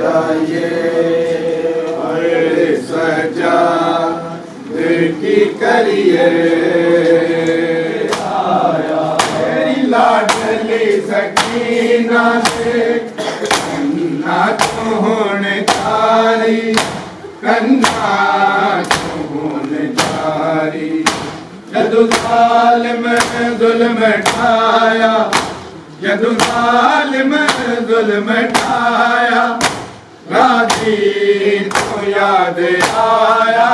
जाइए सजा की करिए आया मेरी लाडली सकीना से कन्ना तो होने तारी कन्ना तो होने तारी जदू जालिम जुल्म ढाया जदू जालिम जुल्म ढाया गाजी तो याद आया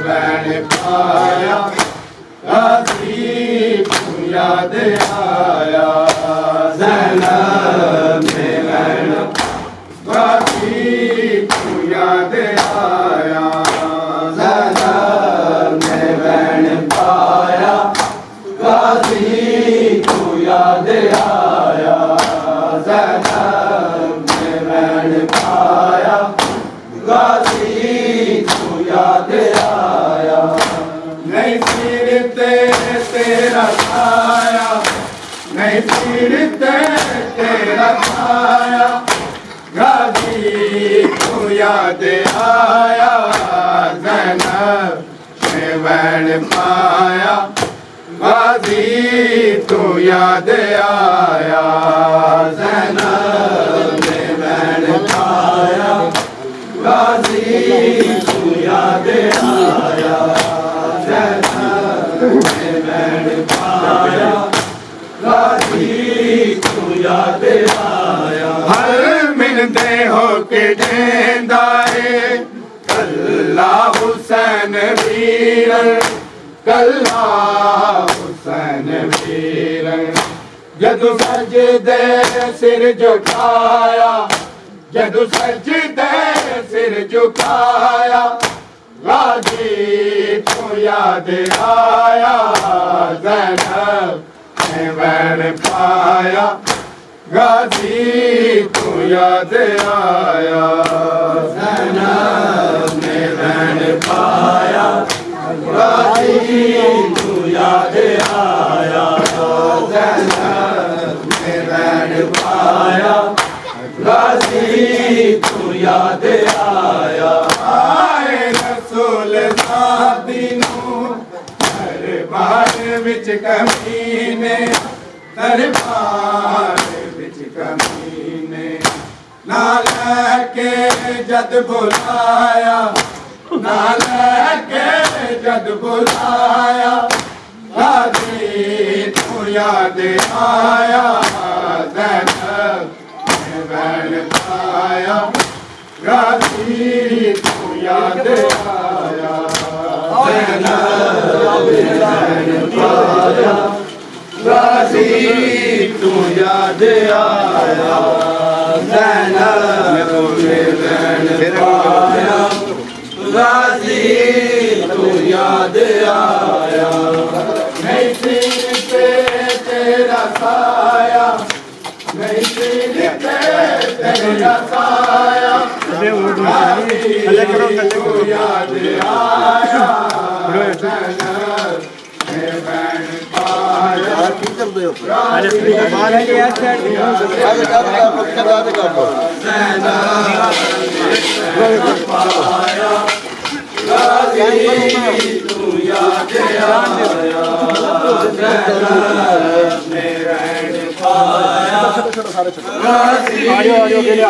बैन पाया गाजी तो याद आया बैन गाजी तो याद आया बैन पाया गाजी तो याद आया पाया गाजी तू याद आया नहीं फिर तेरा छाया नहीं फिर तेरा छाया गाजी तू याद आया ज़ैनब ने वैन पाया गाजी तू याद आया ज़ैनब ने वैन पाया गाजी तू याद आया ज़ैनब ने वैन पाया गाजी तू याद आया हर मिलते हो के देंदाए कल्ला हुसैन वीर कल्ला हुसैन वीर जदू सजदे सिर झुकाया जदू सजदे सिर झुकाया गाजी तो याद आया ज़ैनब ने वैन पाया गाजी तो याद आया ज़ैनब ने वैन पाया गाजी तू याद आया ज़ैनब ने वैन पाया गाजी तू याद आया आए रसूल सादिनू दरबार विच कमीने दरबार विच कमीने ना लेके जद बुलाया ना लेके जद बुलाया गाजी तू याद आया ज़ैनब ने वैन पाया गाजी तू याद आया ज़ैनब ने वैन पाया गाजी तू याद आया ज़ैनब ने वैन पाया गाजी तू याद आया नहीं सिर पे तेरा साया नहीं सिर पे तेरा साया गाजी तू याद आया ज़ैनब ने वैन पाया गाजी तू याद आया ज़ैनब ने वैन पाया गाजी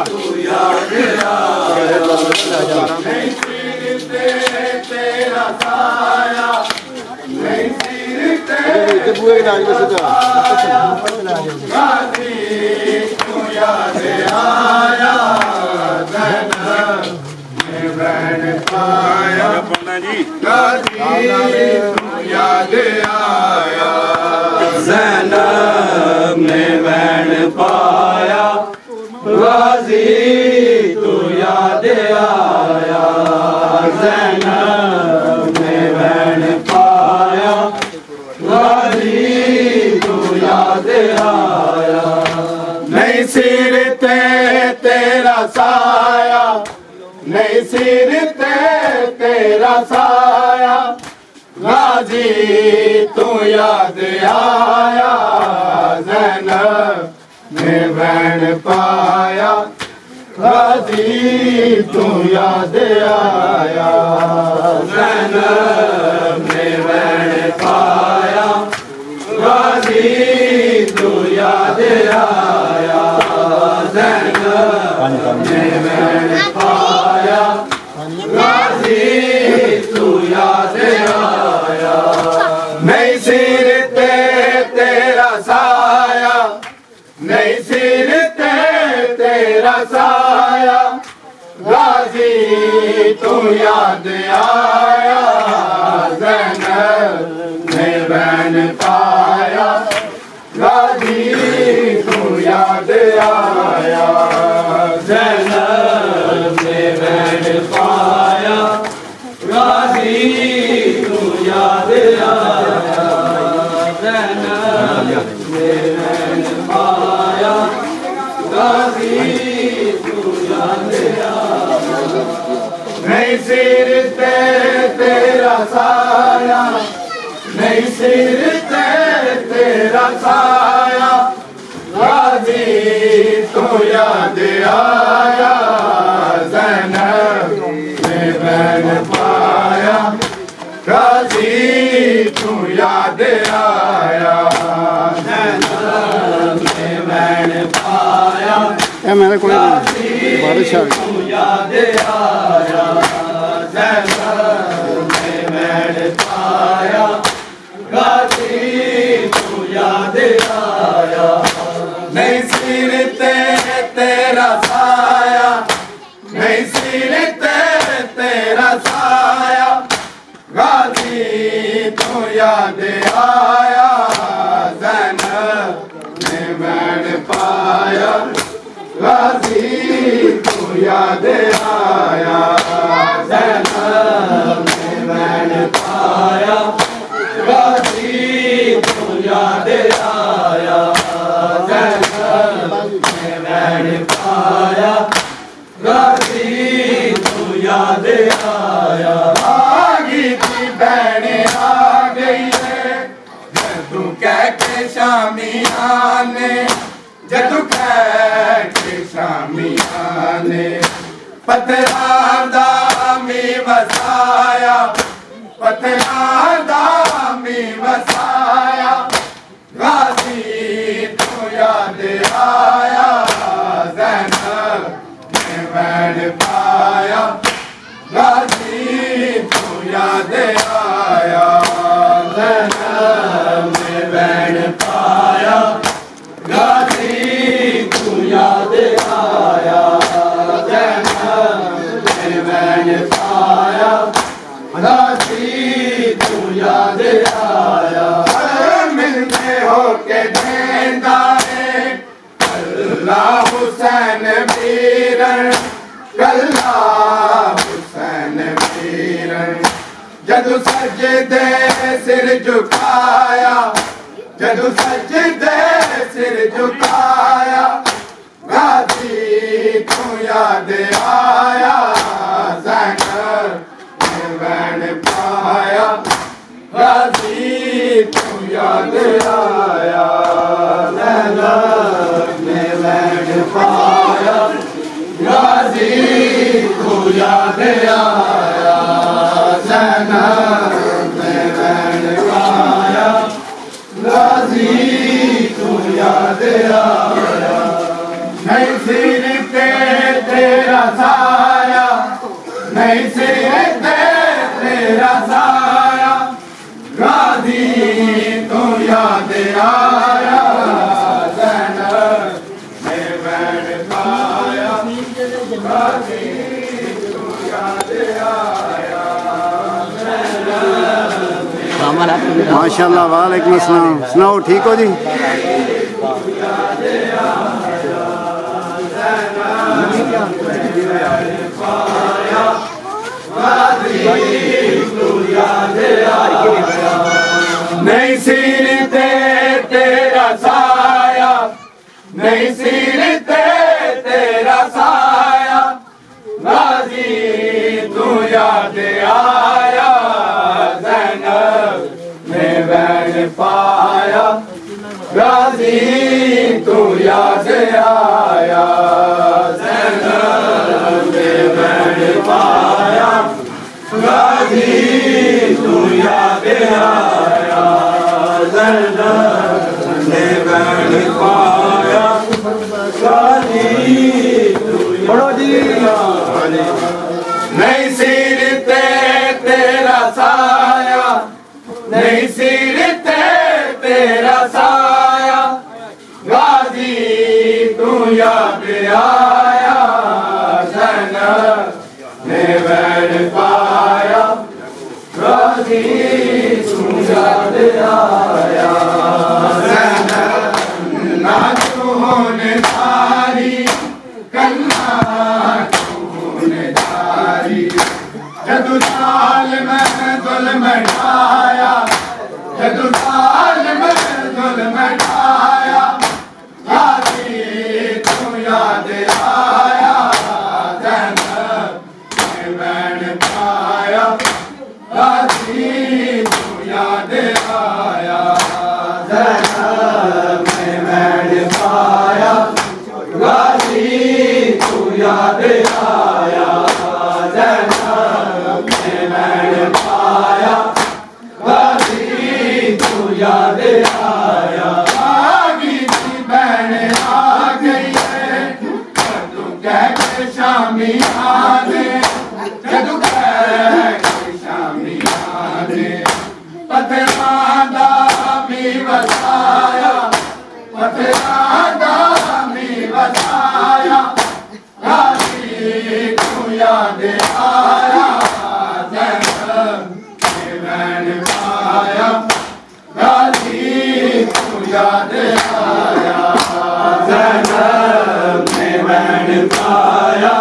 तू याद आया नहीं सिर तेरा साया नहीं सिर तेरा साया गाजी तू याद आया ज़ैनब ने वैन पाया गाजी तू याद आया ज़ैनब ने वैन पाया गाजी तू याद आया ज़ैनब ने वैन पाया गाजी तू याद आया नहीं सिर तेरा साया नहीं सिर तेरा साया गाजी तू याद आया ज़ैनब में बैन पाया गाजी तू याद आया ज़ैनब में बैन पाया गाजी तू याद आया ज़ैनब में बैन पाया गाजी तू याद आया नहीं सिर पे तेरा साया नहीं सिर पे तेरा साया गाजी तू याद आया ज़ैनब में बैन पाया गाजी तू याद आया ज़ैनब में बैन पाया गाजी तू याद आया ज़ैनब में बैन पाया गाजी तू याद आया नहीं सिर पे तेरा साया नहीं सिर पे तेरा साया गाजी तू याद आया ज़ैनब में बैन पाया गाजी तू याद आया ज़ैनब में बैन पाया मेरे को बारिश आ गई तू याद आया ज़ैनब में बैन पाया गाजी तू याद आया नहीं सिर ते तेरा साया नहीं सिर ते तेरा साया गाजी तू याद आया ज़ैनब में बैन पाया गाजी तू याद आया ज़ैनब में बैन पाया गाजी तू याद आया ज़ैनब में बैन पाया गाजी तू याद आया आगी की बहने आ गई है जदू कह के शामी आने जदू कह के शामी आने पत्थरां दा मी वसाया पत्थरां दा मी वसाया गाजी तू याद आया ज़ैनब में बैन पाया गाजी तू याद आया ज़ैनब में बैन पाया गाजी तू याद आया ज़ैनब में बैन पाया गाजी तू याद आया मिलते हो के देंदा है अल्लाह हुसैन वीरन कल्ला हुसैन वीरन जदू सजदे सिर झुकाया जदू सजदे सिर झुकाया गाजी तू याद आया ज़ैनब में बैन पाया गाजी तू याद आया ज़ैनब में बैन पाया गाजी तू याद आया ज़ैनब में बैन पाया गाजी तू याद आया नहीं सिर पे तेरा साया नहीं सिर पे तेरा साया गाजी तू याद आया ज़ैनब में बैन पाया गाजी तू याद आया माशाल्लाह वालेकुम अस्सलाम सुनाओ ठीक हो जी नहीं सिर ते तेरा साया नहीं सिर ते तेरा साया गाजी तू याद आया ज़ैनब में बैन पाया गाजी तू याद आया ज़ैनब ने बैण पाया गाजी तू याद आया ज़ैनब ने बैण पाया गाजी तू पढ़ो जी नहीं सिर ते तेरा साया नहीं सिर ते तेरा साया गाजी तू याद आया ज़ैनब ने बैण पाया गाजी तू याद आया ज़ैनब ना तू होने धारी कन्ना जदू साल में जुल्म ढाया जदू साल में जुल्म ढाया गाजी तू याद आया ज़ैनब ने बैण पाया गाजी तू याद आया ज़ैनब ने बैण पाया गाजी तू याद आया ज़ैनब ने बैण पाया गाजी तू याद आया आगी थी बैण आ गई है जदू कह के शामी आने जदू कह के शामी आने पथरादा मी वसाया पथरादा मी वसाया गाजी तू याद आया ज़ैनब ने बैण पाया गाजी तू याद आया ज़ैनब ने बैण पाया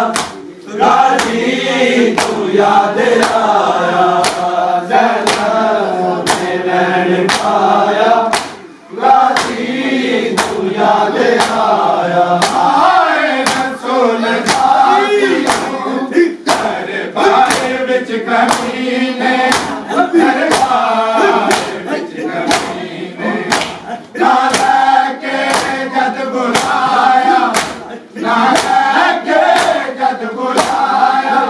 गाजी तू याद आया ज़ैनब ने बैण पाया गाजी तू याद आया आए रसूल दरबार विच कमीने दरबार विच कमीने ना लेके जद बुलाया ना लेके जद बुलाया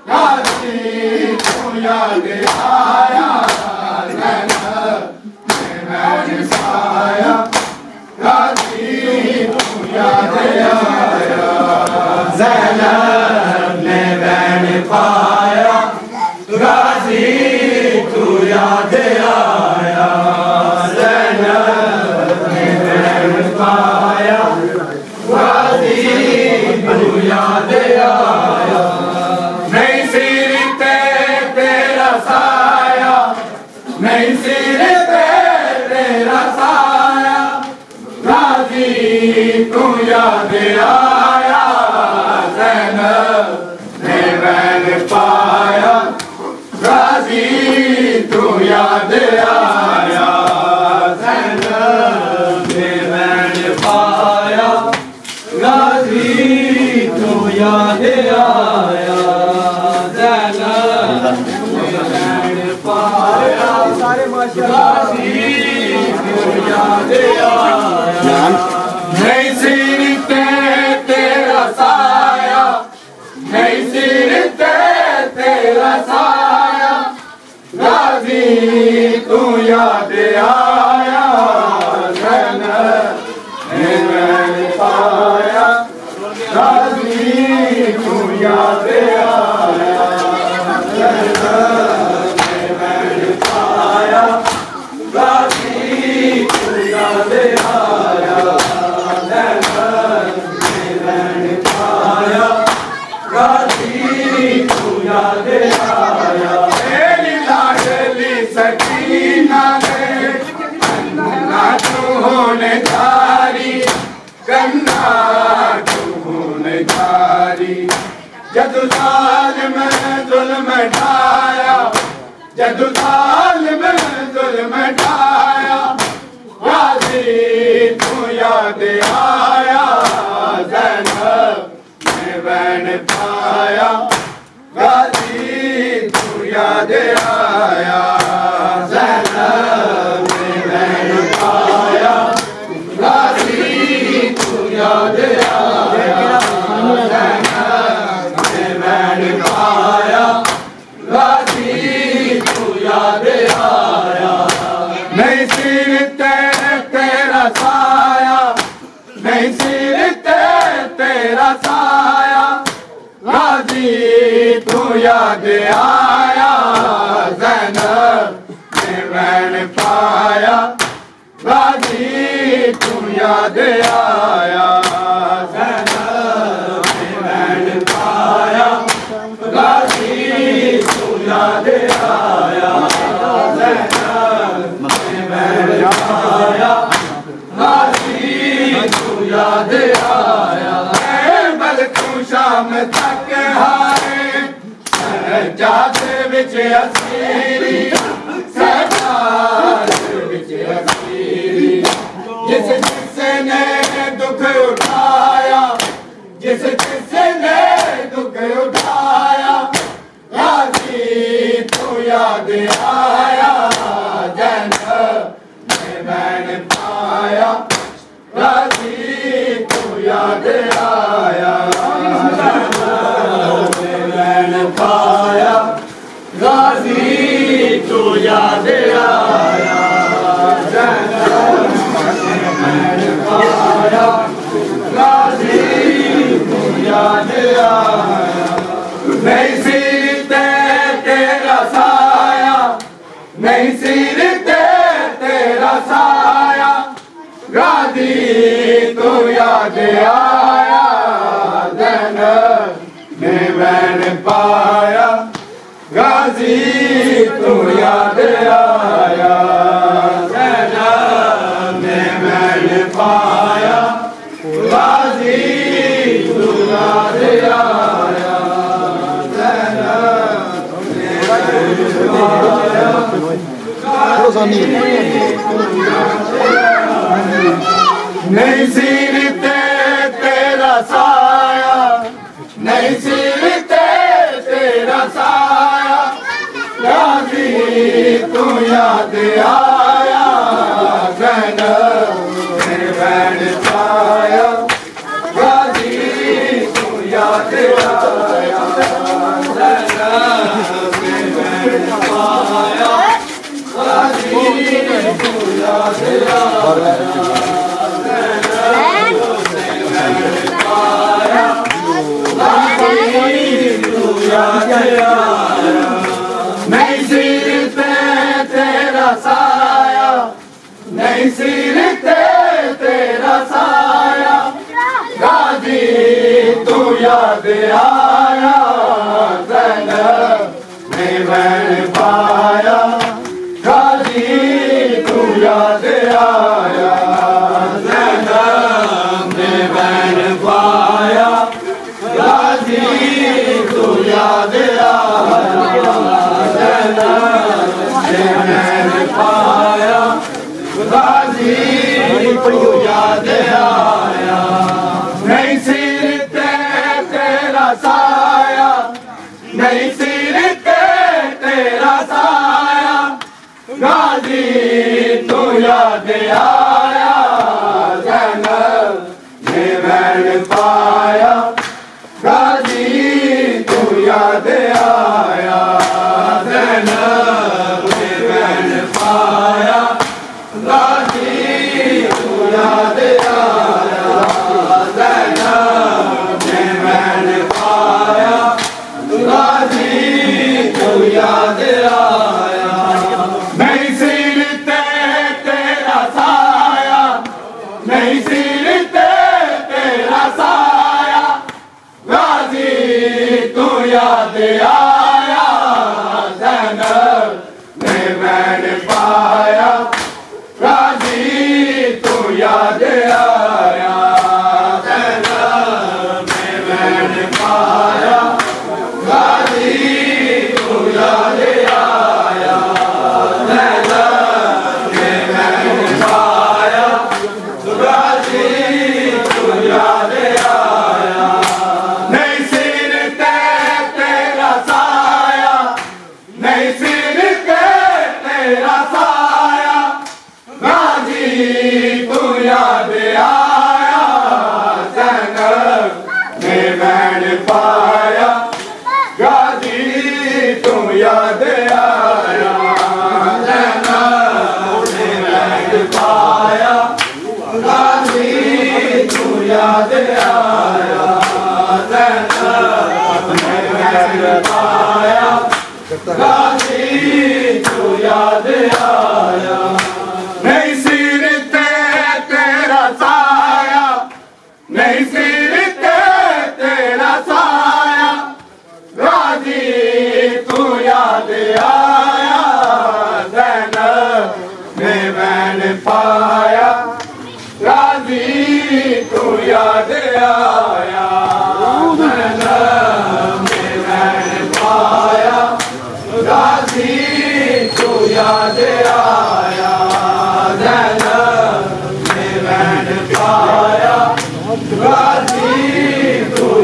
गाजी तू याद आया ज़ैनब ने बैण पाया गाजी तू याद आया ज़ैनब ने बैण पाया गाजी तू याद आया ज़ैनब ने बैण पाया गाजी तू याद आया नहीं सिर ते तेरा साया नहीं सिर ते तेरा साया गाजी तू याद आया ज़ैनब ने बैण पाया गाजी तू याद आया ज़ैनब ने बैण पाया गाजी तू याद आया ज़ैनब ने बैण पाया गाजी तू याद आया नहीं सिर ते तेरा साया नहीं सिर ते तेरा साया गाजी तू याद आया ज़ैनब ने बैण पाया गाजी तू याद आया ज़ैनब ने बैण पाया गाजी तू याद आया ज़ैनब ने बैण पाया गाजी तू याद आया मेरी लाडली सकीना ने कन्ना तू होने धारी कन्ना तू होने धारी जदू ज़ालिम जुल्म ढाया जदू ज़ालिम जुल्म ढाया गाजी तू याद आया ज़ैनब ने बैण पाया गाजी तू याद आया ज़ैनब ने बैण पाया गाजी साया गाजी तू याद आया ज़ैनब ने वैन पाया गाजी तू याद आया ज़ैनब ने वैन पाया गाजी तू याद आया ज़ैनब ने वैन पाया गाजी तू याद आया तू शाम तक हारे सजाद विच असीरी सजाद विच असीरी जिसने दुख उठाया जिसने दुख उठाया गाजी तू याद आया ज़ैनब ने वैन पाया गाजी तू याद आया वैन पाया गाजी तू याद आया वैन पाया गाजी तू याद आया नहीं सिर तेरा साया नहीं सिर तेरा साया गाजी तू याद आया ज़ैनब ने वैन पाया गाजी तू याद आया ज़ैनब ने वैन पाया गाजी तू याद आया ज़ैनब ने वैन पाया नहीं सिर तेरा साया नहीं सिर तेरा साया गाजी तू याद आया ज़ैनब ने वैन पाया गाजी तू याद आया ज़ैनब ने वैन पाया गाजी तू याद आया नहीं सिर तेरा साया नहीं सिर तेरा साया गाजी तू याद आया ज़ैनब ने वैन पाया गाजी तू याद आया ज़ैनब ने वैन पाया गाजी तू याद आया ज़ैनब ने वैन पाया गाजी तू याद आया नहीं सिर तेरा साया नहीं सिर तेरा साया गाजी तू याद आया ज़ैनब ने वैन पाया गाजी तू याद आया ज़ैनब ने वैन पाया गाजी तू याद आया ज़ैनब ने वैन पाया गाजी तू याद आया नहीं सिर तेरा साया नहीं सिर तेरा साया गाजी तू याद आया ज़ैनब ने वैन पाया गाजी तू याद आया ज़ैनब ने वैन पाया गाजी तू याद आया ज़ैनब ने वैन पाया गाजी तू याद आया नहीं सिर तेरा साया नहीं सिर तेरा साया गाजी तू याद आया ज़ैनब ने वैन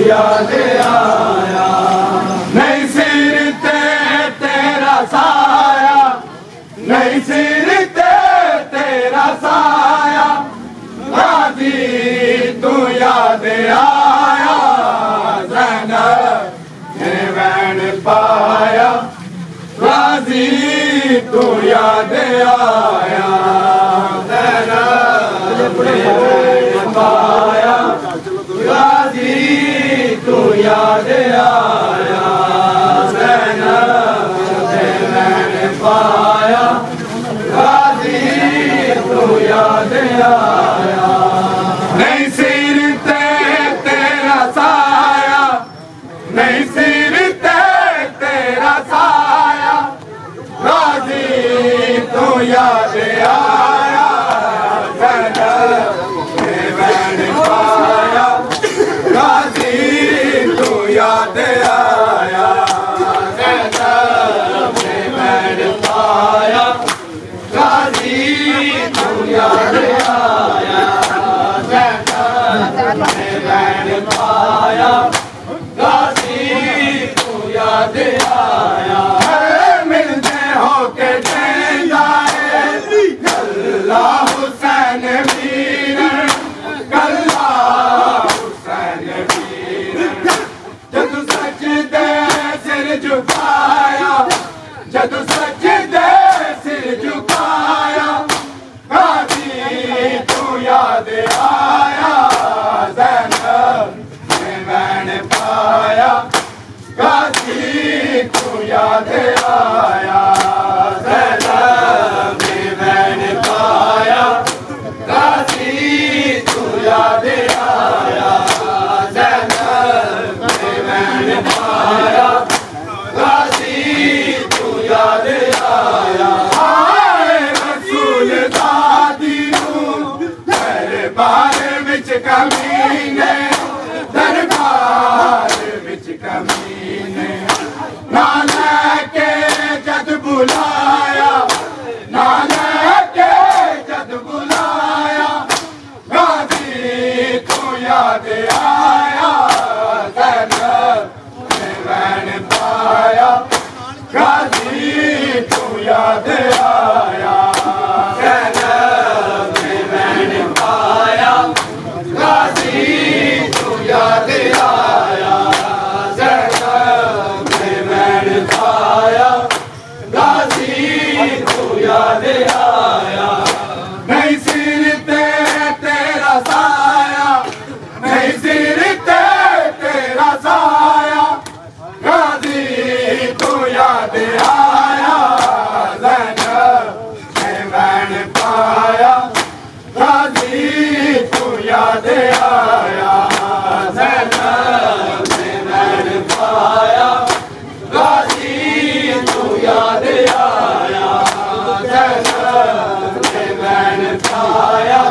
याद आया नहीं सिर ते तेरा साया नहीं सिर ते तेरा साया गाजी तू याद आया ज़ैनब ने वैन पाया गाजी तू याद आया ज़ैनब ने वैन पाया गाजी तू याद आया ज़ैनब ने वैन पाया गाजी तू याद आया नहीं सिर ते तेरा साया नहीं सिर ते तेरा साया गाजी तू याद आया ज़ैनब ने वैन पाया गाजी तू याद आया ज़ैनब ने वैन पाया गाजी तू याद आया ज़ैनब ने वैन पाया गाजी तू याद आया मिलते हो के जाए कल्ला हुसैन वीर कल्ला हुसैन वीर जद सजदे सिर झुकाया जद सजदे सिर झुकाया गाजी तू याद आया ज़ैनब ने वैन पाया गाजी तू याद आया ज़ैनब ने वैन पाया गाजी तू याद आया ज़ैनब ने वैन पाया गाजी तू याद आया हाय रसूल दादी दरबार विच कमीने दरबार विच कमीने ना लेके जद बुलाया ना लेके जद बुलाया गाजी तू याद आया ज़ैनब ने वैन पाया गाजी तू याद आया ज़ैनब ने वैन पाया गाजी तू याद आया ज़ैनब ने वैन पाया गाजी तू याद आया नहीं सिर ते तेरा साया नहीं सिर ते तेरा साया गाजी तू याद आया ज़ैनब ने वैन पाया गाजी तू याद आया ज़ैनब ने वैन पाया गाजी तू याद आया ज़ैनब ने वैन पाया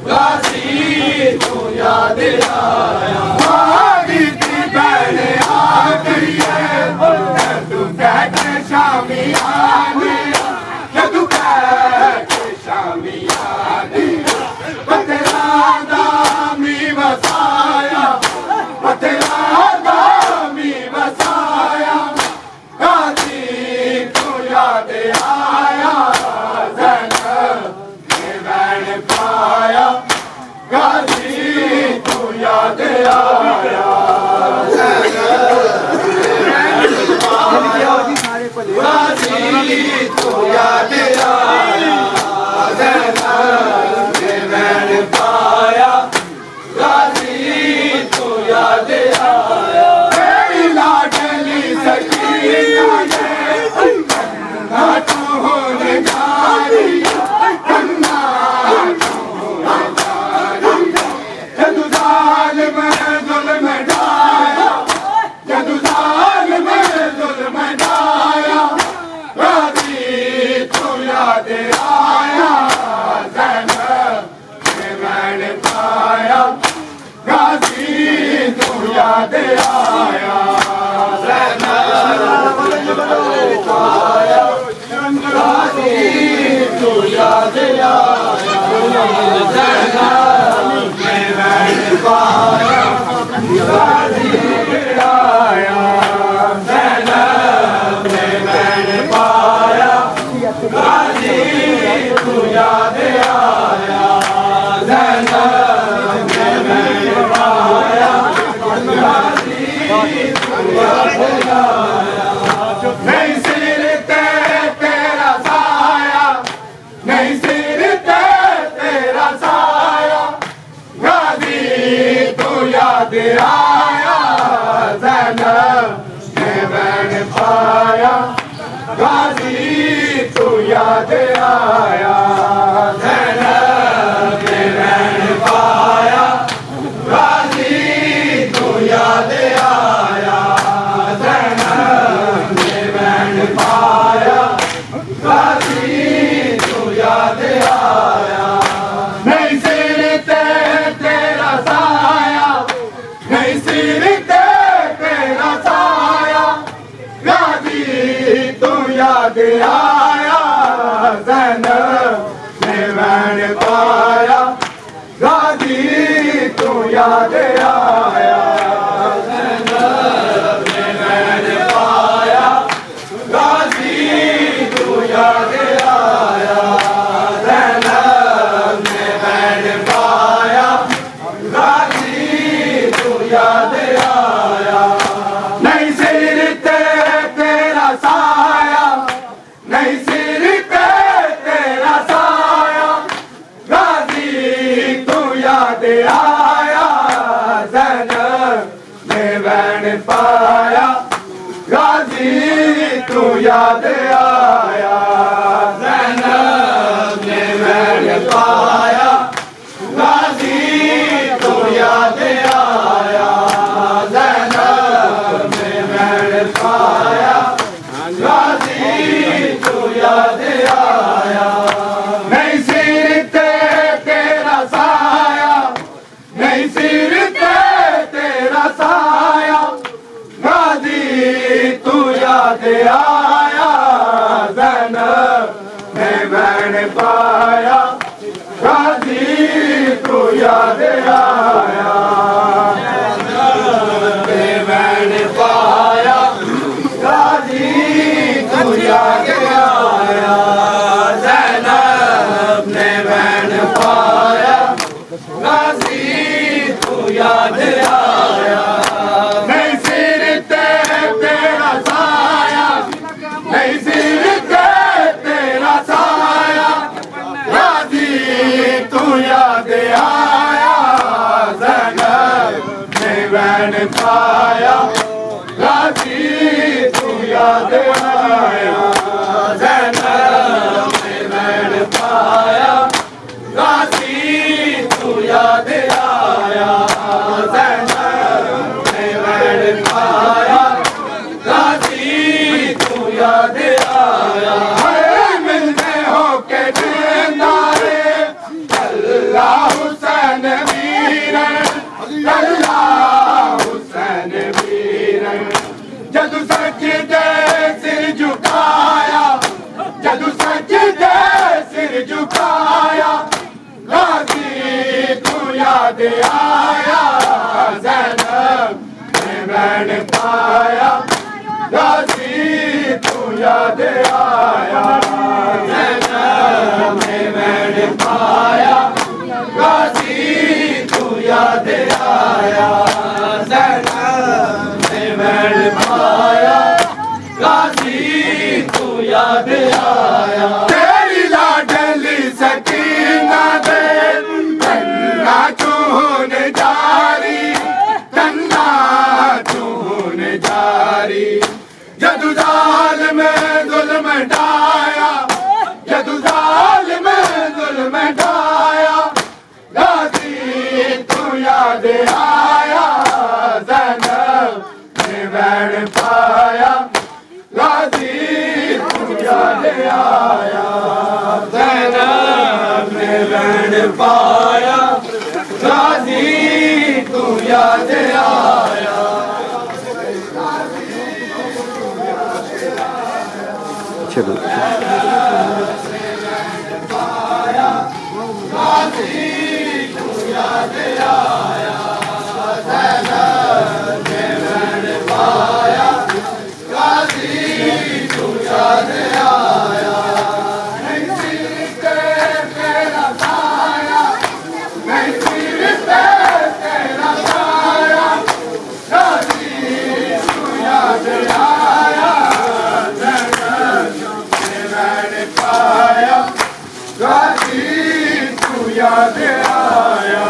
गाजी तू याद आया मारी की बहन आ गई है तू कह के शामी आने तू कह के शामी आने पतला दामी वसाया पतला दामी वसाया गाजी तू याद आया ज़ैनब ने वैन पाया गाजी तू याद आया ज़ैनब ने वैन पाया गाजी तू याद आया ज़ैनब ने वैन पाया गाजी तू याद आया मेरी लाडली सकीना ने कन्ना तू होने जारी कन्ना तू होने जारी जदू ज़ालिम ज़ुल्म ढाया जदू ज़ालिम ज़ुल्म ढाया गाजी तू याद आया ज़ैनब ने वैन पाया गाजी तू याद आया ज़ैनब ने पाया गाजी तू याद आया ज़ैनब ने वैन पाया गाजी याद आया ज़ैनब ने वैन पाया गाजी तू याद आया ज़ैनब ने वैन पाया गाजी तू याद आया नहीं सिर तेरा साया नहीं सिर तेरा साया गाजी तू याद आया ज़ैनब ने वैन पाया गाजी तू याद आया ज़ैनब ने वैन पाया गाजी तू याद आया ज़ैनब ने वैन पाया गाजी तू याद आया नहीं सिर तेरा साया नहीं सिर तेरा साया गाजी तू याद आया ज़ैनब ने वैन पाया गाजी तू याद आया ज़ैनब ने वैन पाया गाजी तू याद आया ज़ैनब ने वैन पाया गाजी तू याद आया नहीं सिर तेरा साया नहीं सिर तेरा साया गाजी तू याद आया ज़ैनब ने वैन पाया गाजी तू याद आया ज़ैनब ने वैन पाया गाजी तू याद आया ज़ैनब ने वैन पाया गाजी तू याद आया नहीं सिर तेरा साया नहीं सिर तेरा साया गाजी तू याद आया ज़ैनब ने वैन पाया गाजी तू याद आया ज़ैनब ने वैन पाया गाजी तू याद आया ज़ैनब ने वैन पाया गाजी तू याद आया मिलते हो के दिलदारे अल्लाह हुसैन वीरन अल्लाह हुसैन वीरन जदू सजदे सिर झुकाया जदू सजदे सिर झुकाया गाजी तू याद आया ज़ैनब ने वैन पाया गाजी तू याद आया ज़ैनब ने वैन पाया गाजी तू याद आया ज़ैनब ने वैन पाया गाजी तू याद आया तेरी लाडली सकीना दे तन्ना चून जारी तन्ना चून जारी जदू जाल में जुल्म ढाया जदू जाल में जुल्म ढाया गाजी तू याद आया ज़ैनब ने वैन पाया गाजी तू याद आया ज़ैनब ने वैन पाया गाजी तू याद आया चलो गाजी तू याद आया ज़ैनब ने वैन पाया गाजी तू याद आया नहीं सिर तेरा साया नहीं सिर तेरा साया गाजी तू याद आया ज़ैनब ने वैन पाया गाजी तू याद आया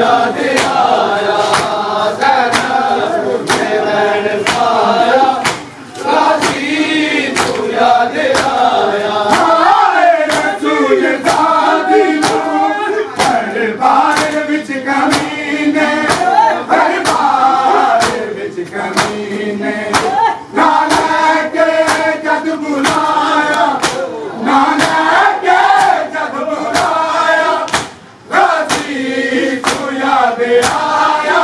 याद आया ज़ैनब ने वैन पाया गाजी तू याद आया हाय रसूल दादी हर बार विच कमीने हर बार विच कमीने ना लेके जद बुलाया ना लेके जद बुलाया गाजी तू याद आया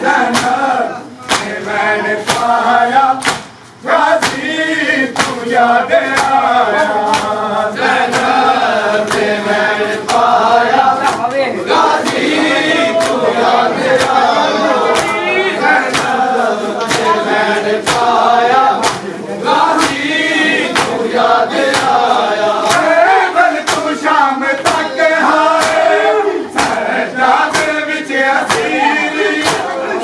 ज़ैनब ने मैंने पाया गाजी तू याद आया ज़ैनब ने मैंने पाया गाजी तू याद आया ज़ैनब ने मैंने पाया गाजी तू याद आया बल तू शाम तक हाय सजाद विच असीरी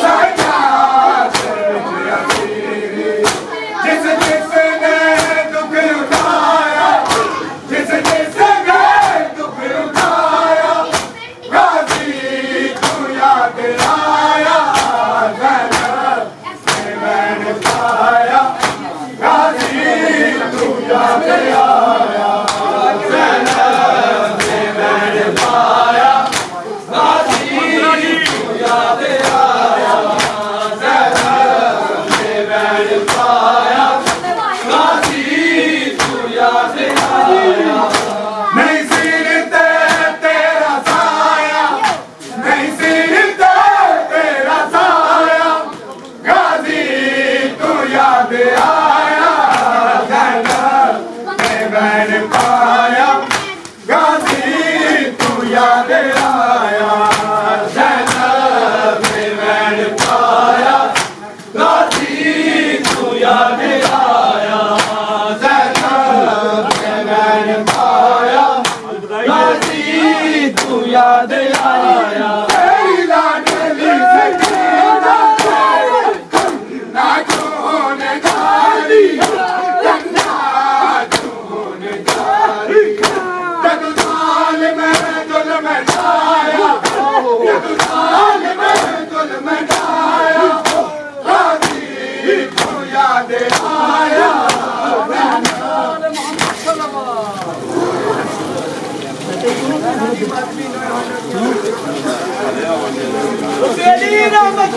सजाद विच असीरी जिस जिसने दुख उठाया जिस जिसने दुख उठाया गाजी तू याद आया ज़ैनब ने मैंने पाया गाजी तू याद आया ज़ैनब ने मैंने पाया गाजी तू याद आया ज़ैनब ने मैंने पाया गाजी तू याद आया नहीं सिर ते तेरा साया नहीं सिर ते तेरा साया गाजी तू याद आया ज़ैनब ने मैंने पाया गाजी तू याद आया ज़ैनब ने मैंने पाया गाजी तू याद आया ज़ैनब ने मैंने पाया गाजी तू याद आया तेरी लाडली सकीना ना तूने गाली ना तूने गाली जब साल में दुल में छाया जब साल में दुल में छाया गाजी तू याद आया तेरी रहमत